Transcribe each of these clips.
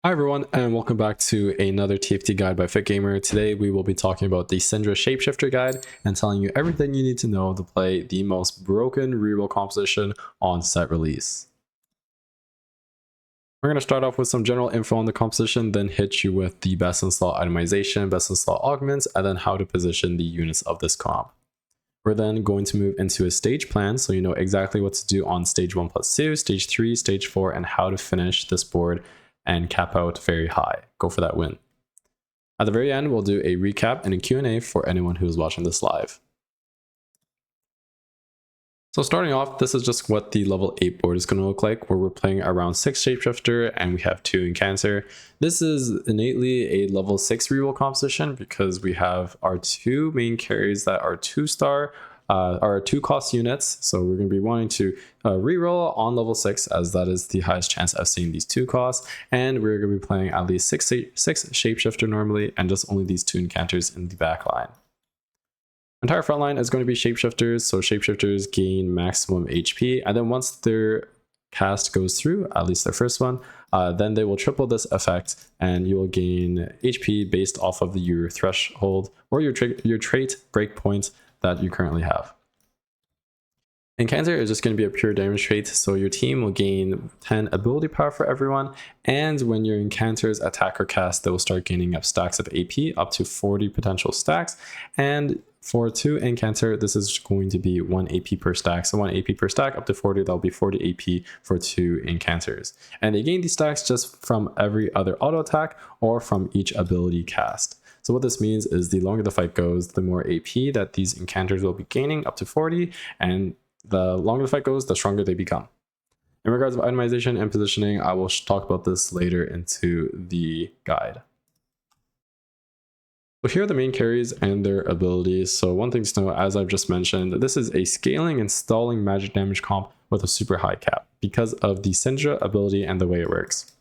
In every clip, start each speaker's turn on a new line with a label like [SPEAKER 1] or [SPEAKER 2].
[SPEAKER 1] Hi everyone, and welcome back to another TFT guide by FitGamer. Today we will be talking about the Syndra Shapeshifter guide and telling you everything you need to know to play the most broken reroll composition on set release. We're going to start off with some general info on the composition, then hit you with the best in slot itemization, best in slot augments, and then how to position the units of this comp. We're then going to move into a stage plan, so you know exactly what to do on stage 1+2, stage 3, stage 4, and how to finish this board and cap out very high. Go for that win. At the very end, we'll do a recap and a Q&A for anyone who's watching this live. So starting off, this is just what the level 8 board is going to look like, where we're playing around 6 Shapeshifter and we have 2 Incanter. This is innately a level 6 reroll composition because we have our 2 main carries that are 2-star, are 2-cost units. So we're going to be wanting to reroll on level 6, as that is the highest chance of seeing these 2 costs. And we're going to be playing at least 6 Shapeshifter normally, and just only these 2 Incanters in the back line. Entire front line is going to be Shapeshifters, so Shapeshifters gain maximum HP, and then once their cast goes through, at least their first one, then they will triple this effect, and you will gain HP based off of your threshold or your trait breakpoint that you currently have. Incanter is just going to be a pure damage trait, so your team will gain 10 ability power for everyone, and when your Incanters attack or cast, they will start gaining up stacks of AP, up to 40 potential stacks, and for 2 Incanter, this is going to be 1 AP per stack, so 1 AP per stack up to 40, that'll be 40 AP for 2 Incanters. And they gain these stacks just from every other auto attack or from each ability cast. So what this means is the longer the fight goes, the more AP that these Incanters will be gaining, up to 40, and the longer the fight goes, the stronger they become. In regards to itemization and positioning, I will talk about this later into the guide. So here are the main carries and their abilities. So one thing to know, as I've just mentioned, this is a scaling and stalling magic damage comp with a super high cap because of the Syndra ability and the way it works.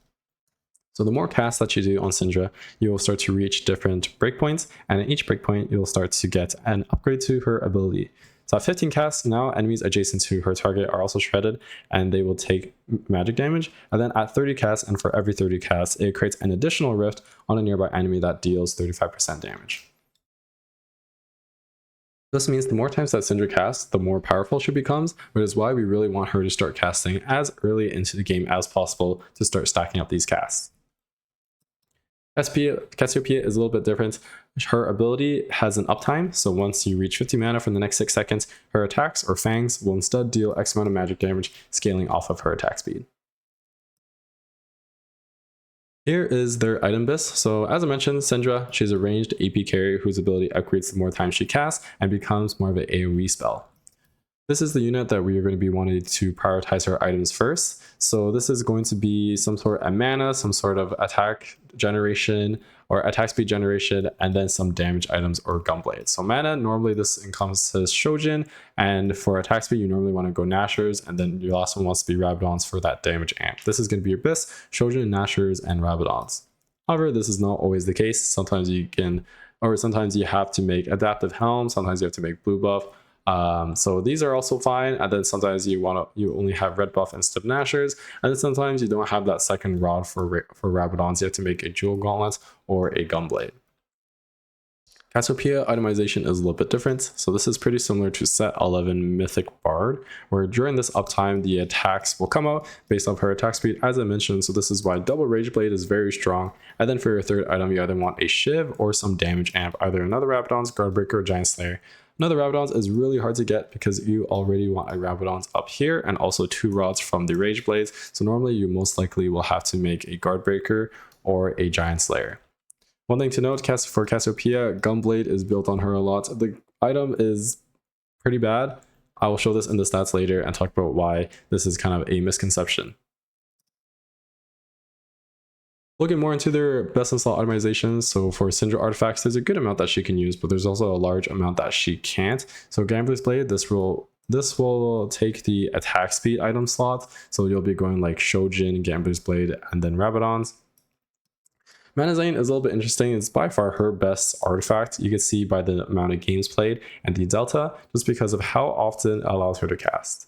[SPEAKER 1] So the more casts that you do on Syndra, you will start to reach different breakpoints, and at each breakpoint, you'll start to get an upgrade to her ability. So at 15 casts, now enemies adjacent to her target are also shredded, and they will take magic damage. And then at 30 casts, and for every 30 casts, it creates an additional rift on a nearby enemy that deals 35% damage. This means the more times that Syndra casts, the more powerful she becomes, which is why we really want her to start casting as early into the game as possible to start stacking up these casts. Cassiopeia is a little bit different. Her ability has an uptime, so once you reach 50 mana for the next 6 seconds, her attacks or fangs will instead deal X amount of magic damage, scaling off of her attack speed. Here is their item BIS. So as I mentioned, Syndra, she's a ranged AP carry whose ability upgrades the more times she casts and becomes more of an AoE spell. This is the unit that we are going to be wanting to prioritize her items first. So this is going to be some sort of mana, some sort of attack generation or attack speed generation, and then some damage items or gunblades. So mana, normally this encompasses Shojin, and for attack speed, you normally want to go Nashers, and then your last one wants to be Rabadons for that damage amp. This is going to be your BIS, Shojin, Nashers, and Rabadons. However, this is not always the case. Sometimes you can, or sometimes you have to make Adaptive Helm, sometimes you have to make Blue Buff. So these are also fine, and then sometimes you only have red buff instead of Nashers, and then sometimes you don't have that second rod for Rabadons. You have to make a Jewel Gauntlet or a Gunblade. Cassiopeia itemization is a little bit different, so this is pretty similar to set 11 Mythic Bard, where during this uptime the attacks will come out based off her attack speed, as I mentioned. So this is why Double Rage Blade is very strong, and then for your third item you either want a Shiv or some damage amp, either another Rabadons, Guardbreaker, or Giant Slayer. Another Rabadons is really hard to get because you already want a Rabadons up here and also 2 rods from the Rage Blades. So normally you most likely will have to make a Guardbreaker or a Giant Slayer. One thing to note, for Cassiopeia, Gunblade is built on her a lot. The item is pretty bad. I will show this in the stats later and talk about why this is kind of a misconception. Looking more into their best in slot itemizations, so for Syndra artifacts, there's a good amount that she can use, but there's also a large amount that she can't. So Gambler's Blade, this will take the attack speed item slot, so you'll be going like Shojin, Gambler's Blade, and then Rabadons. Manazane is a little bit interesting. It's by far her best artifact. You can see by the amount of games played and the delta, just because of how often it allows her to cast.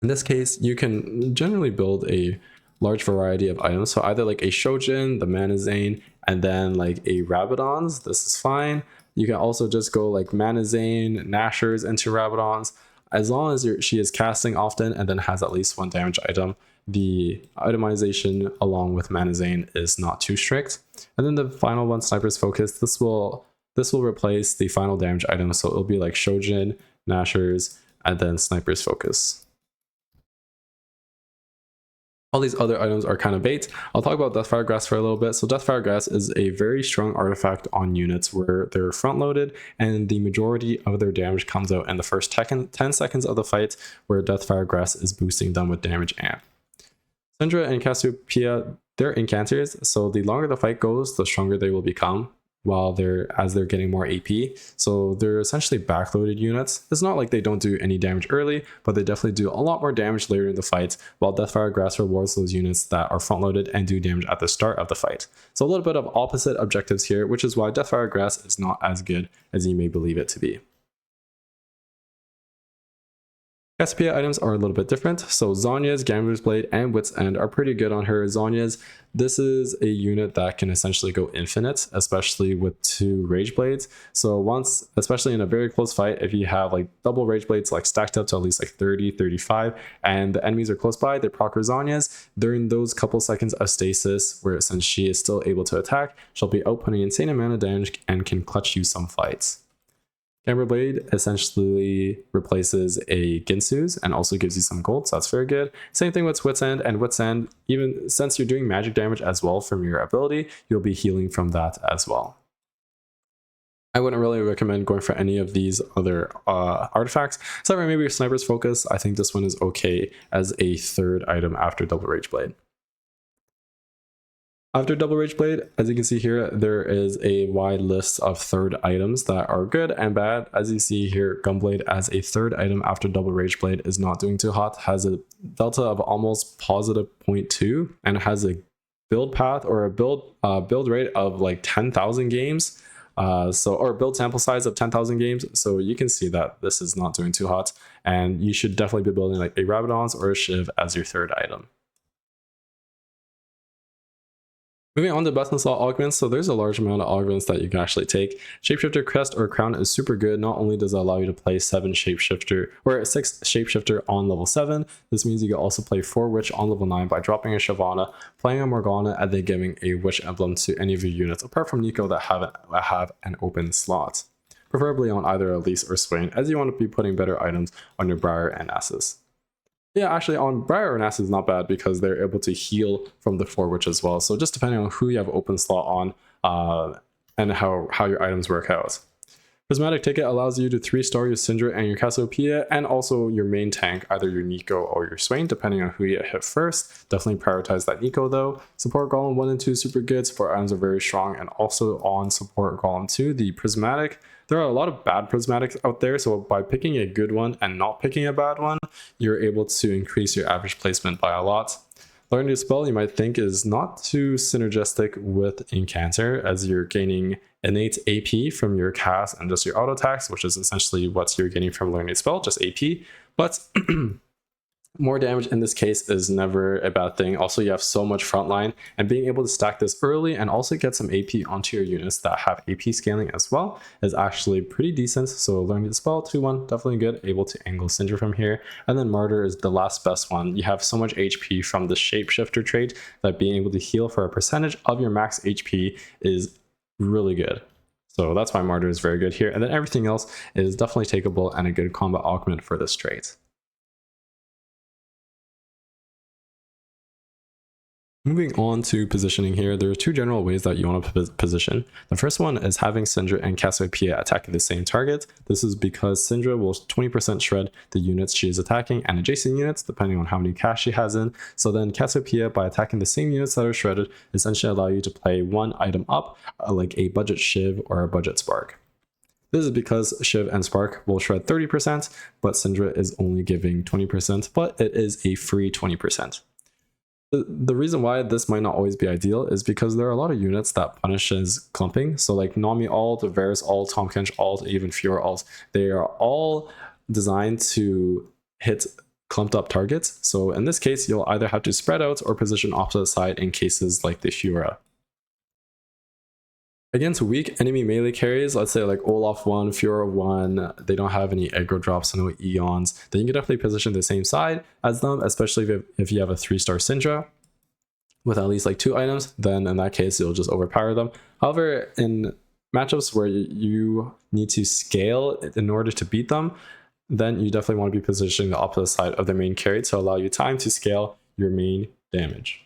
[SPEAKER 1] In this case, you can generally build a large variety of items. So either like a Shojin, the Manazane, and then like a Rabadon's, this is fine. You can also just go like Manazane, Nashers into Rabadon's. As long as she is casting often and then has at least one damage item, the itemization along with Manazane is not too strict. And then the final one, Sniper's Focus, this will replace the final damage item, so it'll be like Shojin, Nashers, and then Sniper's Focus. All these other items are kind of bait. I'll talk about Deathfire Grass for a little bit. So Deathfire Grass is a very strong artifact on units where they're front loaded and the majority of their damage comes out in the first 10 seconds of the fight, where Deathfire Grass is boosting them with damage amp. Syndra and Cassiopeia, they're incanters, so the longer the fight goes, the stronger they will become as they're getting more AP. So they're essentially backloaded units. It's not like they don't do any damage early, but they definitely do a lot more damage later in the fight, while Deathfire Grass rewards those units that are front loaded and do damage at the start of the fight. So a little bit of opposite objectives here, which is why Deathfire Grass is not as good as you may believe it to be. Cassiopeia items are a little bit different. So Zhonya's, Gambler's Blade, and Wit's End are pretty good on her. Zhonya's, this is a unit that can essentially go infinite, especially with 2 Rage Blades. So once, especially in a very close fight, if you have like double Rage Blades like stacked up to at least like 30, 35, and the enemies are close by, they proc her Zhonya's. During those couple seconds of stasis, where since she is still able to attack, she'll be outputting insane amount of damage and can clutch you some fights. Camera Blade essentially replaces a Ginsu's and also gives you some gold, so that's very good. Same thing with Wit's End, and Wit's End, even since you're doing magic damage as well from your ability, you'll be healing from that as well. I wouldn't really recommend going for any of these other artifacts. So maybe your Sniper's Focus, I think this one is okay as a third item after Double Rage Blade. After Double Rage Blade, as you can see here, there is a wide list of third items that are good and bad. As you see here, Gunblade as a third item after Double Rage Blade is not doing too hot, has a delta of almost positive 0.2, and has a build path or a build rate of like 10,000 games. Or build sample size of 10,000 games. So you can see that this is not doing too hot, and you should definitely be building like a Rabadon's or a Shiv as your third item. Moving on to best in slot augments, so there's a large amount of augments that you can actually take. Shapeshifter Crest or Crown is super good. Not only does it allow you to play 6 Shapeshifter on level 7, this means you can also play 4 Witch on level 9 by dropping a Shyvana, playing a Morgana, and then giving a Witch emblem to any of your units, apart from Nico that have an open slot. Preferably on either Elise or Swain, as you want to be putting better items on your Briar and Nasus. Yeah, actually on Briar and Nasus is not bad because they're able to heal from the 4 Witch as well. So just depending on who you have open slot on and how your items work out. Prismatic Ticket allows you to 3-star your Syndra and your Cassiopeia, and also your main tank, either your Nico or your Swain, depending on who you hit first. Definitely prioritize that Nico though. Support Golem 1 and 2 super good. Support items are very strong, and also on Support Golem 2, the Prismatic. There are a lot of bad prismatics out there, so by picking a good one and not picking a bad one, you're able to increase your average placement by a lot. Learn New Spell, you might think, is not too synergistic with Incanter, as you're gaining innate AP from your cast and just your auto attacks, which is essentially what you're getting from Learn New Spell, just AP. But more damage in this case is never a bad thing. Also, you have so much frontline, and being able to stack this early and also get some AP onto your units that have AP scaling as well is actually pretty decent. So Learning the Spell 2-1, definitely good, able to angle Syndra from here. And then Martyr is the last best one. You have so much HP from the Shapeshifter trait that being able to heal for a percentage of your max HP is really good. So that's why Martyr is very good here. And then everything else is definitely takeable and a good combat augment for this trait. Moving on to positioning here, there are 2 general ways that you want to position. The first one is having Syndra and Cassiopeia attacking the same target. This is because Syndra will 20% shred the units she is attacking and adjacent units, depending on how many cash she has in. So then Cassiopeia, by attacking the same units that are shredded, essentially allow you to play 1 item up, like a budget Shiv or a budget Spark. This is because Shiv and Spark will shred 30%, but Syndra is only giving 20%, but it is a free 20%. The reason why this might not always be ideal is because there are a lot of units that punishes clumping. So like Nami ult, Varus ult, Tahm Kench ult, even Fiora ult, they are all designed to hit clumped up targets. So in this case, you'll either have to spread out or position opposite side in cases like the Fiora. Against weak enemy melee carries, let's say like Olaf 1, Fiora 1, they don't have any aggro drops, no Eons, then you can definitely position the same side as them, especially if you have a 3-star Syndra with at least like 2 items, then in that case, you'll just overpower them. However, in matchups where you need to scale in order to beat them, then you definitely want to be positioning the opposite side of their main carry to allow you time to scale your main damage.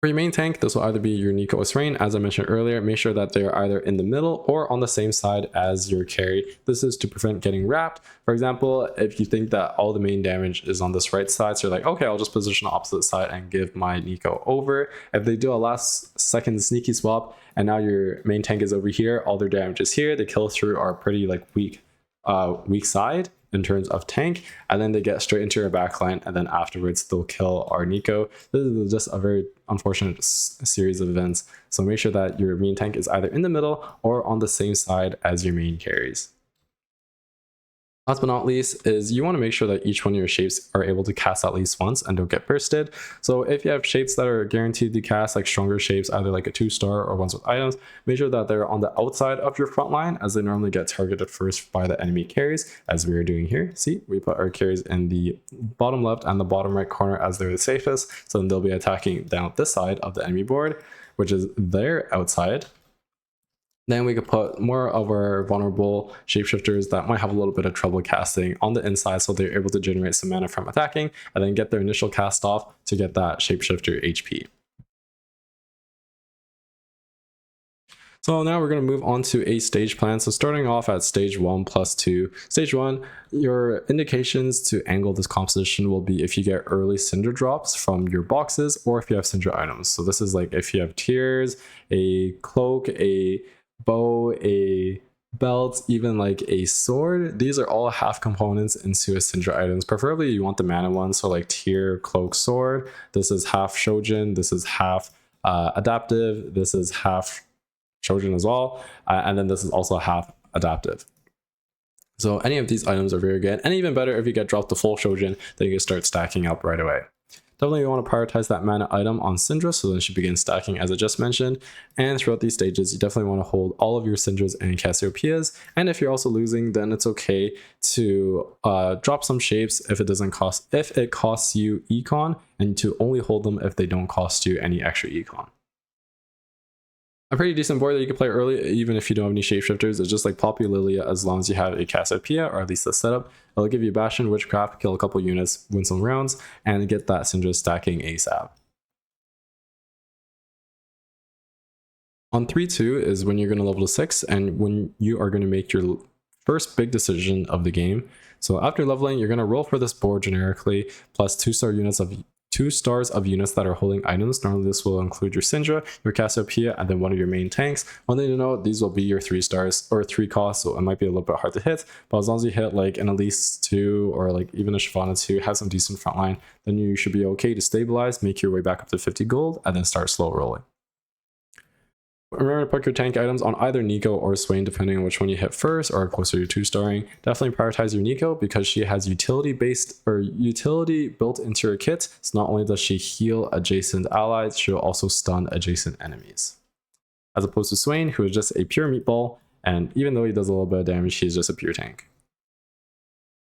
[SPEAKER 1] For your main tank, this will either be your Nico or Swain. As I mentioned earlier, make sure that they're either in the middle or on the same side as your carry. This is to prevent getting wrapped. For example, if you think that all the main damage is on this right side, so you're like, okay, I'll just position the opposite side and give my Nico over. If they do a last second sneaky swap and now your main tank is over here, all their damage is here, the kill through are pretty like weak side in terms of tank, and then they get straight into your backline, and then afterwards they'll kill our Nico. This is just a very unfortunate series of events, so make sure that your main tank is either in the middle or on the same side as your main carries. Last but not least is you want to make sure that each one of your shapes are able to cast at least once and don't get bursted. So if you have shapes that are guaranteed to cast, like stronger shapes, either like a 2-star or ones with items, make sure that they're on the outside of your front line, as they normally get targeted first by the enemy carries, as we are doing here. See, we put our carries in the bottom left and the bottom right corner as they're the safest, so then they'll be attacking down this side of the enemy board, which is their outside. Then we could put more of our vulnerable shapeshifters that might have a little bit of trouble casting on the inside, so they're able to generate some mana from attacking and then get their initial cast off to get that shapeshifter HP. So now we're going to move on to a stage plan. So starting off at stage 1 plus 2. Stage 1, your indications to angle this composition will be if you get early Syndra drops from your boxes or if you have Syndra items. So this is like if you have tears, a cloak, a bow, a belt, even like a sword. These are all half components into a Syndra items. Preferably you want the mana ones, so like tier, cloak, sword. This is half Shojin, this is half adaptive, this is half Shojin as well, and then this is also half adaptive. So any of these items are very good, and even better if you get dropped the full Shojin, then you can start stacking up right away. Definitely you want to prioritize that mana item on Syndra, so then she begins stacking as I just mentioned. And throughout these stages, you definitely want to hold all of your Syndras and Cassiopeias. And if you're also losing, then it's okay to drop some shapes if it costs you econ, and to only hold them if they don't cost you any extra econ. A pretty decent board that you can play early, even if you don't have any shapeshifters, is just like Poppy Lilia, as long as you have a Cassiopeia, or at least the setup. It'll give you Bastion, Witchcraft, kill a couple units, win some rounds, and get that Syndra stacking ASAP. On 3-2 is when you're going to level to 6, and when you are going to make your first big decision of the game. So after leveling, you're going to roll for this board generically, plus 2 stars of units that are holding items. Normally this will include your Syndra, your Cassiopeia, and then one of your main tanks. One thing to note, these will be your 3 stars or 3 costs, so it might be a little bit hard to hit, but as long as you hit like an Elise 2 or like even a Shyvana 2, have some decent frontline, then you should be okay to stabilize, make your way back up to 50 gold, and then start slow rolling. Remember to put your tank items on either Nico or Swain, depending on which one you hit first or closer to 2-starring. Definitely prioritize your Nico because she has utility built into her kit. So not only does she heal adjacent allies, she'll also stun adjacent enemies. As opposed to Swain, who is just a pure meatball, and even though he does a little bit of damage, he's just a pure tank.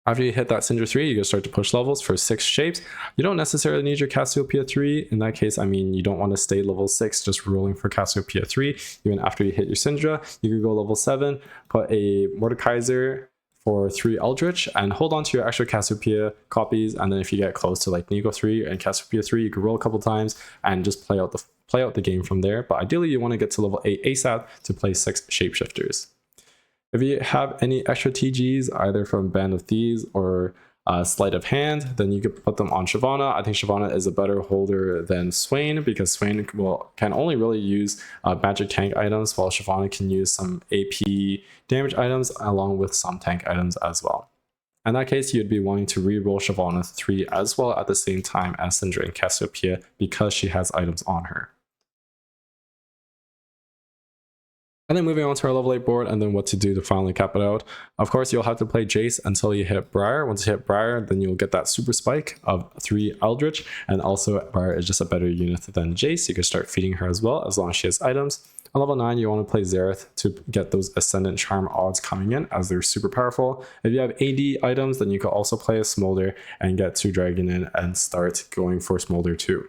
[SPEAKER 1] After you hit that Syndra 3, you can start to push levels for 6 shapes. You don't necessarily need your Cassiopeia 3. In that case, I mean, you don't want to stay level 6 just rolling for Cassiopeia 3. Even after you hit your Syndra, you could go level 7, put a Mordekaiser for 3 Eldritch, and hold on to your extra Cassiopeia copies. And then if you get close to like Nico 3 and Cassiopeia 3, you can roll a couple times and just play out the game from there. But ideally, you want to get to level 8 ASAP to play 6 Shapeshifters. If you have any extra TGs, either from Band of Thieves or Sleight of Hand, then you could put them on Shyvana. I think Shyvana is a better holder than Swain because Swain can only really use magic tank items, while Shyvana can use some AP damage items along with some tank items as well. In that case, you'd be wanting to re-roll Shyvana 3 as well at the same time as Syndra and Cassiopeia because she has items on her. And then moving on to our level 8 board and then what to do to finally cap it out. Of course, you'll have to play Jace until you hit Briar. Once you hit Briar, then you'll get that super spike of 3 Eldritch. And also, Briar is just a better unit than Jace. You can start feeding her as well, as long as she has items. On level 9, you want to play Xerath to get those Ascendant Charm odds coming in, as they're super powerful. If you have AD items, then you can also play a Smolder and get 2 Dragon in and start going for Smolder too.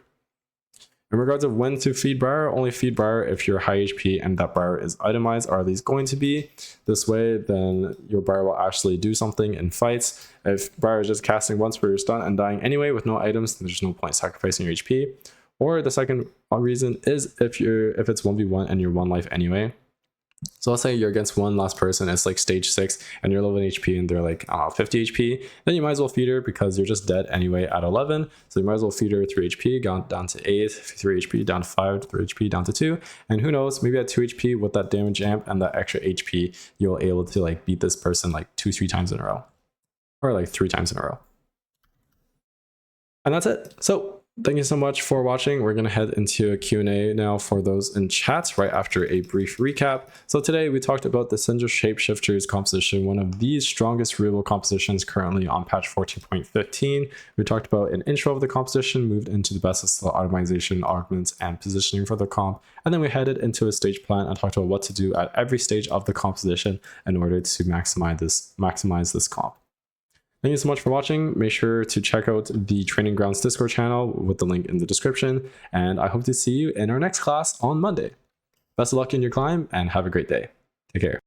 [SPEAKER 1] In regards of when to feed Briar, only feed Briar if you're high HP and that Briar is itemized, or at least going to be. This way, then your Briar will actually do something in fights. If Briar is just casting once per your stun and dying anyway with no items, then there's no point sacrificing your HP. Or the second reason is if it's 1v1 and you're 1 life anyway. So let's say you're against one last person, it's like stage 6 and you're low in HP and they're like 50 HP, then you might as well feed her because you're just dead anyway at 11. So you might as well feed her 3 HP down to 8, 3 HP down to 5, 3 HP down to 2, and who knows, maybe at 2 HP with that damage amp and that extra HP, you'll able to like beat this person like 2-3 times in a row, or like 3 times in a row. And that's it. So thank you so much for watching. We're going to head into a Q&A now for those in chat right after a brief recap. So today we talked about the Syndra Shapeshifter's composition, one of the strongest reroll compositions currently on patch 14.15. We talked about an intro of the composition, moved into the BIS optimization, augments, and positioning for the comp. And then we headed into a stage plan and talked about what to do at every stage of the composition in order to maximize this comp. Thank you so much for watching. Make sure to check out the Training Grounds Discord channel with the link in the description. And I hope to see you in our next class on Monday. Best of luck in your climb and have a great day. Take care.